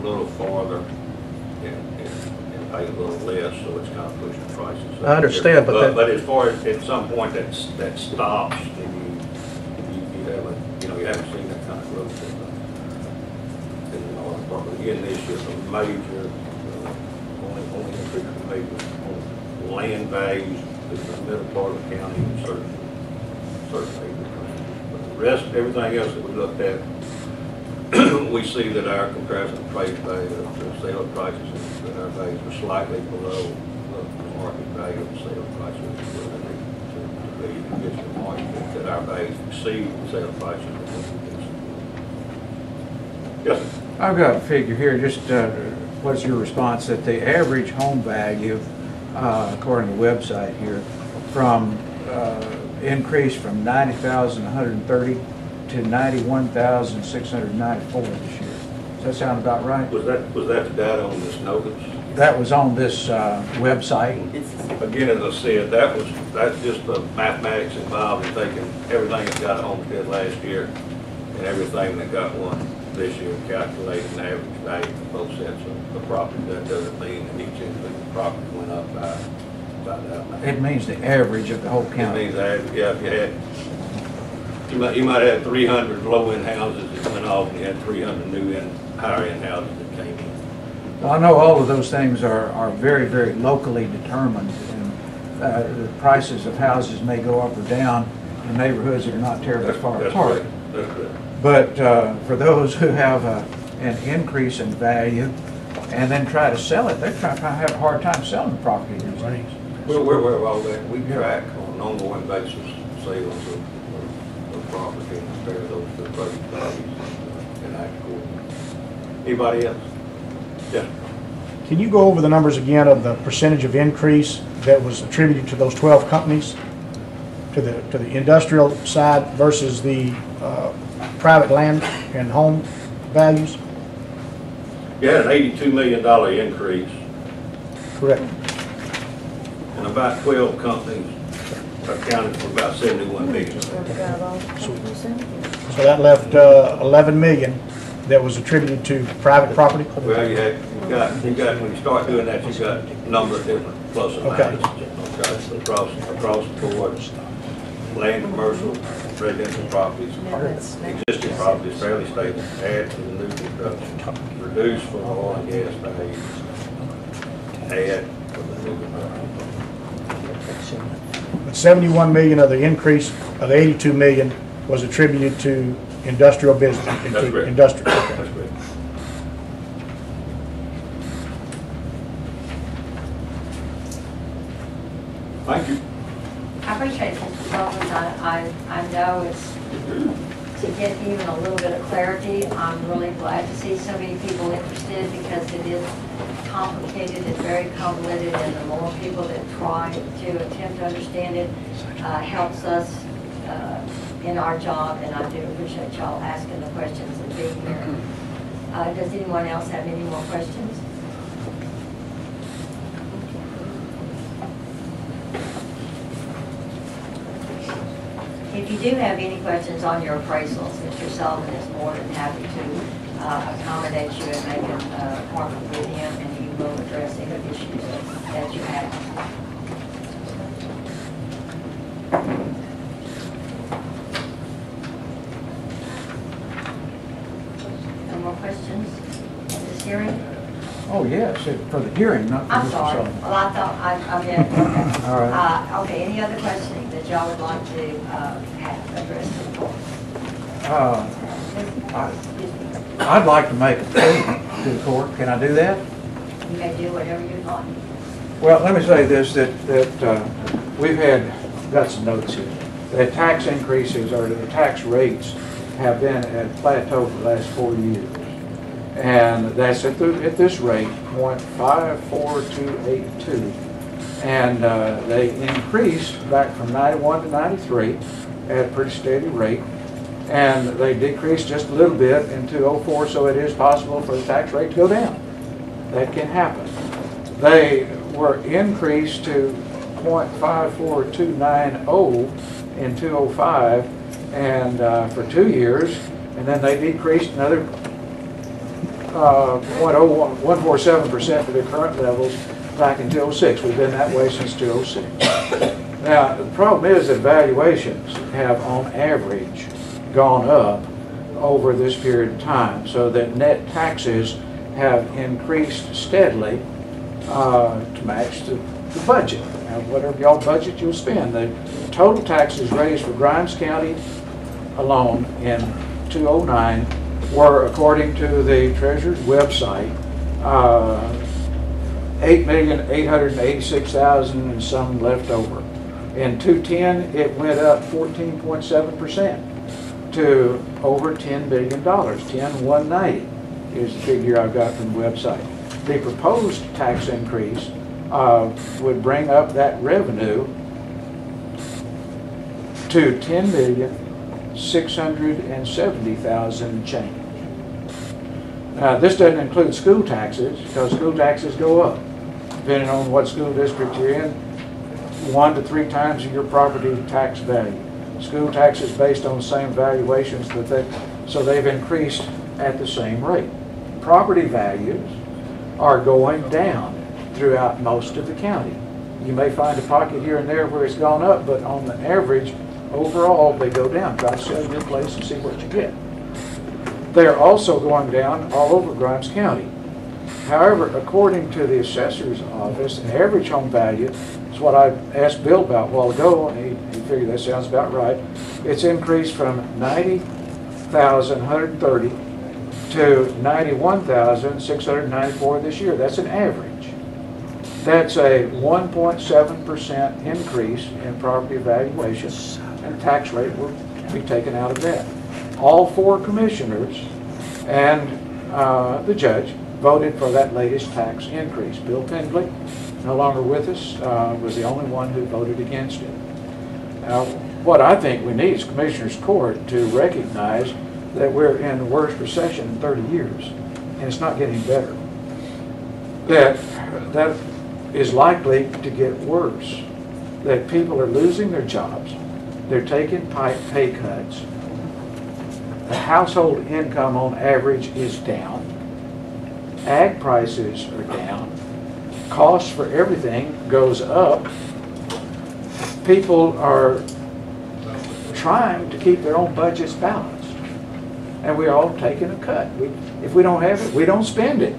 little farther and pay a little less, so it's kind of pushing prices up. I understand, but as far as at some point that stops, then you haven't seen that kind of growth in the northern part. But again, this is a major, only increase in major on land values in the middle part of the county and certain major claims. But the rest, everything else that we looked at, we see that our comparison appraised value, the sale prices, that our values are slightly below the market value of the sale prices. That our values exceed the sale prices. Yes, sir. I've got a figure here. Just what's your response that the average home value, according to the website here, from increased from 90,130 to 91,694 this year. Does that sound about right? Was that the data on this notice? That was on this website. Again, as I said, that's just the mathematics involved in taking everything that got a homestead last year and everything that got one this year, calculating the average value of both sets of the property. That doesn't mean that each individual property went up by that amount. It means the average of the whole county. It means that, yeah, if you might have 300 low-end houses that went off, and you had 300 new higher-end houses that came in. Well, I know all of those things are very, very locally determined, and the prices of houses may go up or down in neighborhoods that are not terribly far apart. That's correct. But for those who have an increase in value and then try to sell it, they're trying to have a hard time selling the property these days. Well, we're aware of all that. We track on an ongoing basis sales of property and compare those to the present values and act accordingly. Anybody else? Yeah. Can you go over the numbers again of the percentage of increase that was attributed to those 12 companies, to the industrial side versus the private land and home values? You had an $82 million increase, Correct. and about 12 companies accounted for about 71 million. So that left 11 million that was attributed to private property? Well, you got when you start doing that, you got a number of different plus and Okay. minuses. Okay, across the board, land, commercial, residential properties, existing properties, fairly stable, add to the new construction, reduce for the oil and gas values, add for the new construction. But 71 million of the increase of the 82 million was attributed to industrial business. That's correct. Industrial. That's correct. Thank you. I appreciate Mr. Sullivan. I know it's to get even a little bit of clarity. I'm really glad to see so many people interested because it is complicated and very convoluted, and the more people that try to attempt to understand it helps us in our job, and I do appreciate y'all asking the questions and being here. Does anyone else have any more questions? If you do have any questions on your appraisals, Mr. Sullivan is more than happy to accommodate you and make an appointment with him, and he will address any issues that you have. No more questions in this hearing? Oh, yes, for the hearing, not for I'm Mr. sorry. Sullivan. Well, I thought I meant, okay. All right. Okay, any other questioning that y'all would like to have addressed to the board? I'd like to make a plea to the court. Can I do that? You may do whatever you like. Well, let me say this, that we've got some notes here. The tax increases or the tax rates have been at plateau for the last 4 years. And that's at this rate, 0.54282. And they increased back from 91 to 93 at a pretty steady rate. And they decreased just a little bit in 2004, so it is possible for the tax rate to go down. That can happen. They were increased to 0.54290 in 2005 and for 2 years, and then they decreased another 147% to their current levels back in 2006. We've been that way since 2006. Now, the problem is that valuations have on average gone up over this period of time, so that net taxes have increased steadily to match the budget. Now, whatever y'all budget you'll spend. The total taxes raised for Grimes County alone in 2009 were, according to the Treasurer's website, $8,886,000 and some left over. In 2010, it went up 14.7% to over $10 billion. 10,190 is the figure I've got from the website. The proposed tax increase would bring up that revenue to $10,670,000 and change. Now, this doesn't include school taxes, because school taxes go up depending on what school district you're in, 1 to 3 times your property tax value. School taxes based on the same valuations so they've increased at the same rate. Property values are going down throughout most of the county. You may find a pocket here and there where it's gone up, but on the average, overall, they go down. Try to sell your place and see what you get. They're also going down all over Grimes County. However, according to the assessor's office, the average home value is what I asked Bill about a while ago, and he figured that sounds about right. It's increased from $90,130 to $91,694 this year. That's an average. That's a 1.7% increase in property valuation, and tax rate will be taken out of that. All 4 commissioners and the judge voted for that latest tax increase. Bill Pendley, no longer with us, was the only one who voted against it. Now, what I think we need is Commissioners Court to recognize that we're in the worst recession in 30 years, and it's not getting better. That is likely to get worse. That people are losing their jobs, they're taking pay cuts, the household income on average is down, ag prices are down, costs for everything goes up. People are trying to keep their own budgets balanced, and we're all taking a cut. If we don't have it, we don't spend it.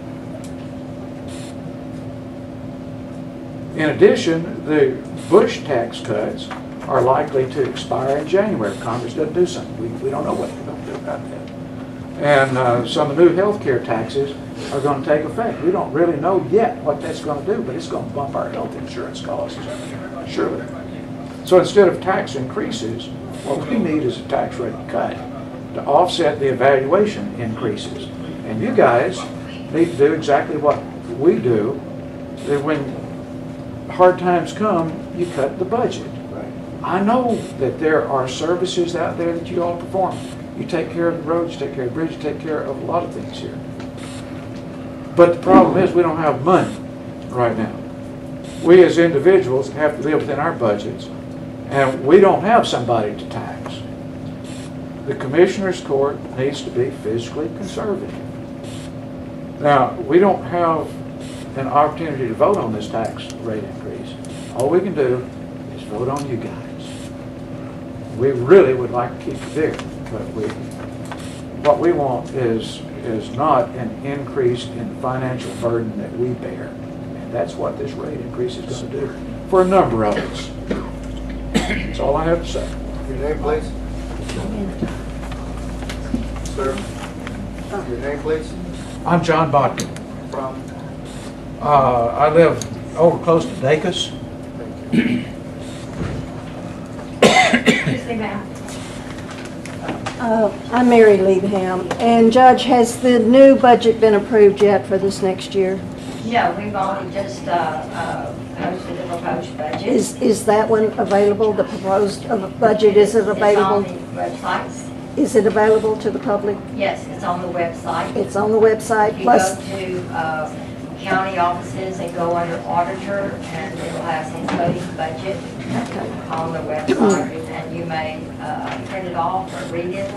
In addition, the Bush tax cuts are likely to expire in January if Congress doesn't do something. We don't know what they're going to do about that. And some of the new health care taxes are going to take effect. We don't really know yet what that's going to do, but it's going to bump our health insurance costs, surely. So instead of tax increases, what we need is a tax rate cut to offset the evaluation increases. And you guys need to do exactly what we do, that when hard times come, you cut the budget. I know that there are services out there that you all perform. You take care of the roads, you take care of the bridge, you take care of a lot of things here. But the problem is we don't have money right now. We as individuals have to live within our budgets, and we don't have somebody to tax. The Commissioner's Court needs to be fiscally conservative. Now, we don't have an opportunity to vote on this tax rate increase. All we can do is vote on you guys. We really would like to keep it there, but what we want is not an increase in the financial burden that we bear. And that's what this rate increase is going to do for a number of us. That's all I have to say. Your name, please. Sir. Your name, please. I'm John Botkin. From? I live over close to Dacus. Thank you. I'm Mary Leatham, and Judge, has the new budget been approved yet for this next year? No, we've only just posted the proposed budget. Is that one available, the proposed budget, is it available? It's on the website. Is it available to the public? Yes, it's on the website. It's on the website, If you plus, go to county offices and go under auditor, and it will have some voting budget okay. on the website, and you may print it off or read it.